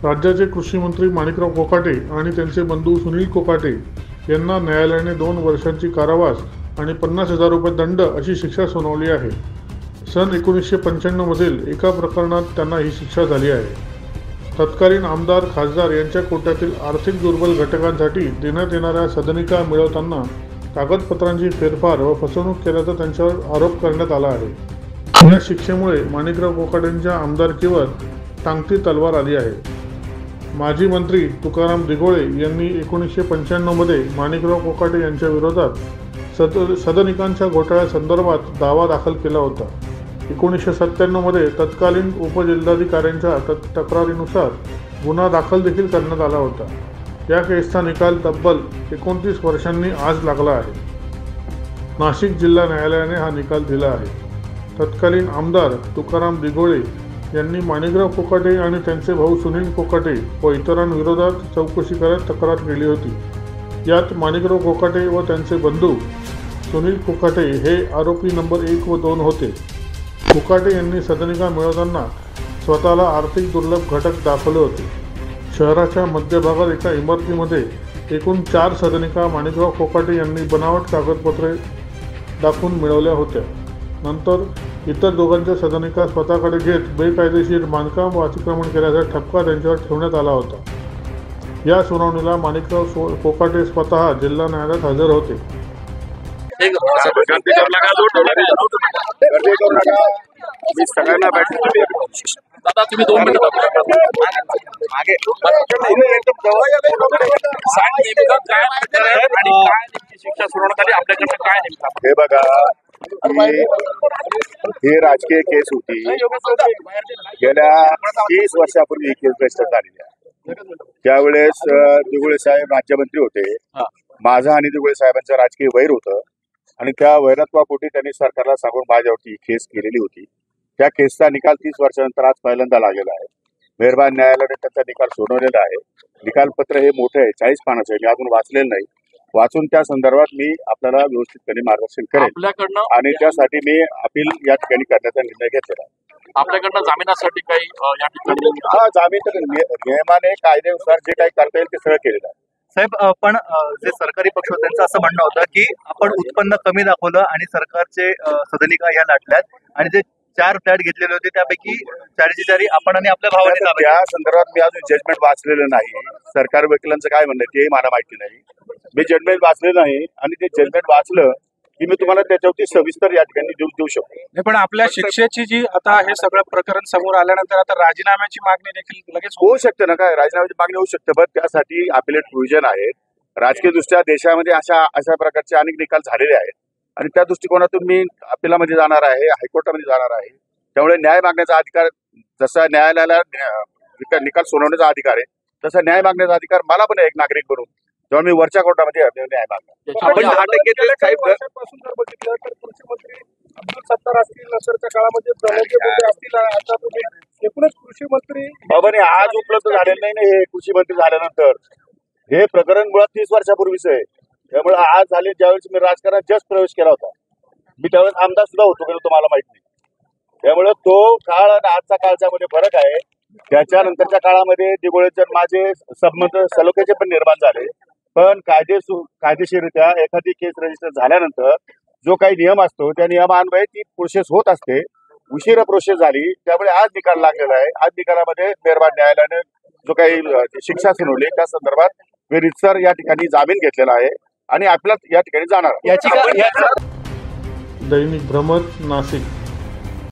राज्याचे कृषी मंत्री माणिकराव कोकाटे आणि त्यांचे बंधू सुनील कोकाटे यांना न्यायालयाने 2 वर्षांची कारावास आणि 50,000 रुपये दंड अशी शिक्षा सुनावली आहे। सन 1995 मधील एका प्रकरणात त्यांना ही शिक्षा झाली आहे। तत्कालीन आमदार खासदार यांच्या कोट्यातील आर्थिक दुर्बल घटकांसाठी देण्यात येणाऱ्या सदनिका मिळवताना कागदपत्रांची फेरफार व फसवणूक केल्याचा त्यांच्यावर आरोप करण्यात आला आहे। या शिक्षेमुळे माणिकराव कोकाटेंच्या आमदारकीवर टांगती तलवार आली आहे। माजी मंत्री तुकाराम दिघोळे यांनी 1995 मध्ये माणिकराव कोकाटे यांच्या विरोधात सदनिकांच्या घोटाळ्यासंदर्भात दावा दाखल केला होता। 1997 मध्ये तत्कालीन उपजिल्हाधिकाऱ्यांच्या तक्रारीनुसार गुन्हा दाखल देखील करण्यात आला होता। या केसचा निकाल तब्बल 29 वर्षांनी आज लागला आहे। नाशिक जिल्हा न्यायालयाने हा निकाल दिला आहे। तत्कालीन आमदार तुकाराम दिघोळे यांनी माणिकराव कोकाटे आणि त्यांचे भाऊ सुनील कोकाटे व इतरांविरोधात चौकशी करत तक्रार केली होती। यात माणिकराव कोकाटे व त्यांचे बंधू सुनील कोकाटे हे आरोपी नंबर 1 व 2 होते। कोकाटे यांनी सदनिका मिळवताना स्वतःला आर्थिक दुर्लभ घटक दाखवले होते। शहराच्या मध्यभागात एका इमारतीमध्ये एकूण 4 सदनिका माणिकराव कोकाटे यांनी बनावट कागदपत्रे दाखवून मिळवल्या होत्या। नंतर इतर दोघांच्या सदनिका स्वतःकडे घेत बेकायदेशीर बांधकाम व अतिक्रमण केल्याचा ठपका त्यांच्यावर ठेवण्यात आला होता। या सुनावणीला माणिकराव कोकाटे स्वतः जिल्हा न्यायालयात हजर होते। दादा तुम्ही 2 मिनिट मागे शिक्षा सुनावण्यात आली आपल्याकडे काय नेमकं? हे बघा, ही राजकीय केस होती। गेल्या 30 वर्षापूर्वी ही केस रजिस्टर झालेली आहे। त्यावेळेस दिघोळे साहेब राज्यमंत्री होते। माझा आणि दिघोळे साहेबांचं राजकीय वैर होतं आणि त्या वैरत्वापोटी त्यांनी सरकारला सांगून माझ्यावरती ही केस केलेली होती। त्या केसचा निकाल 30 वर्षानंतर आज पहिल्यांदा लागलेला आहे। मेहरबान न्यायालयाने त्याचा निकाल सुनावलेला आहे। निकालपत्र हे मोठं आहे, 40 पानाचं आहे। मी अजून वाचलेलं नाही। वाचून त्या संदर्भात मी आपल्याला व्यवस्थितपणे मार्गदर्शन करेन आणि त्यासाठी मी अपील या ठिकाणी करण्याचा निर्णय घेतलेला आहे। आपल्याकडनं जामिनासाठी काही या ठिकाणी जामीन तर नियमाने कायद्यानुसार जे काही करता येईल ते सगळं केलेलं आहे। साहेब, पण जे सरकारी पक्ष त्यांचं असं म्हणणं होतं की आपण उत्पन्न कमी दाखवलं आणि सरकारचे सदनिका ह्या लाटल्यात आणि जे 4 फ्लॅट घेतलेले होते त्यापैकी 4ची आपण आणि आपल्या भावाने ताब्यात त्या संदर्भात मी अजून जजमेंट वाचलेलं नाही। सरकारी वकिलांचं काय म्हणणं ते मला माहिती नाही। मी जजमेंट वाचलेलं नाही आणि ते जजमेंट वाचलं की मी तुम्हाला त्याच्यावरती सविस्तर या ठिकाणी देऊ शकतो। पण आपल्या शिक्षेची जी आता हे सगळं प्रकरण समोर आल्यानंतर आता राजीनाम्याची मागणी देखील लगेच होऊ शकते ना। काय राजीनाम्याची मागणी होऊ शकते, पण त्यासाठी अपिलेट प्रोव्हिजन आहेत। राजकीय दृष्ट्या देशामध्ये अशा प्रकारचे अनेक निकाल झालेले आहेत आणि त्या दृष्टिकोनातून मी अपिलामध्ये जाणार आहे, हायकोर्टामध्ये जाणार आहे। त्यामुळे न्याय मागण्याचा अधिकार जसा न्यायालयाला निकाल सुनावण्याचा अधिकार आहे तसा न्याय मागण्याचा अधिकार मला पण एक नागरिक बनून जेव्हा मी वरच्या कोर्टामध्ये न्याय मागणार। आपण 10% साहेब वर्षापासून जर बघितलं तर कृषी मंत्री अब्दुल सत्तार असतील, नंतरच्या काळामध्ये धनंजय मुंडे असतील, आता तुम्ही एकूणच कृषी मंत्री बाबाने आज उपलब्ध झालेलं नाही ना। हे कृषी मंत्री झाल्यानंतर हे प्रकरण मुळात 30 वर्षापूर्वीच आहे। त्यामुळे आज झाले ज्यावेळेस मी राजकारणात जस्ट प्रवेश केला होता, मी त्यावेळेस आमदार सुद्धा होतो की तुम्हाला माहित नाही। त्यामुळे तो काळ आणि आजचा काळच्या मध्ये फरक आहे। त्याच्यानंतरच्या काळामध्ये दिघोळे माझे संबंध सलोख्याचे पण निर्माण झाले, पण कायदेशीररित्या एखादी केस रजिस्टर झाल्यानंतर जो काही नियम असतो त्या नियमान्वये ती प्रोसेस होत असते। उशिरा प्रोसेस झाली, त्यामुळे आज निकाल लागलेला आहे। आज निकालामध्ये मेहरबान न्यायालयाने जो काही शिक्षा सुनावली त्या संदर्भात मी रितसर या ठिकाणी जामीन घेतलेला आहे आणि आपल्याला या ठिकाणी जाणार। दैनिक भ्रमर, नाशिक।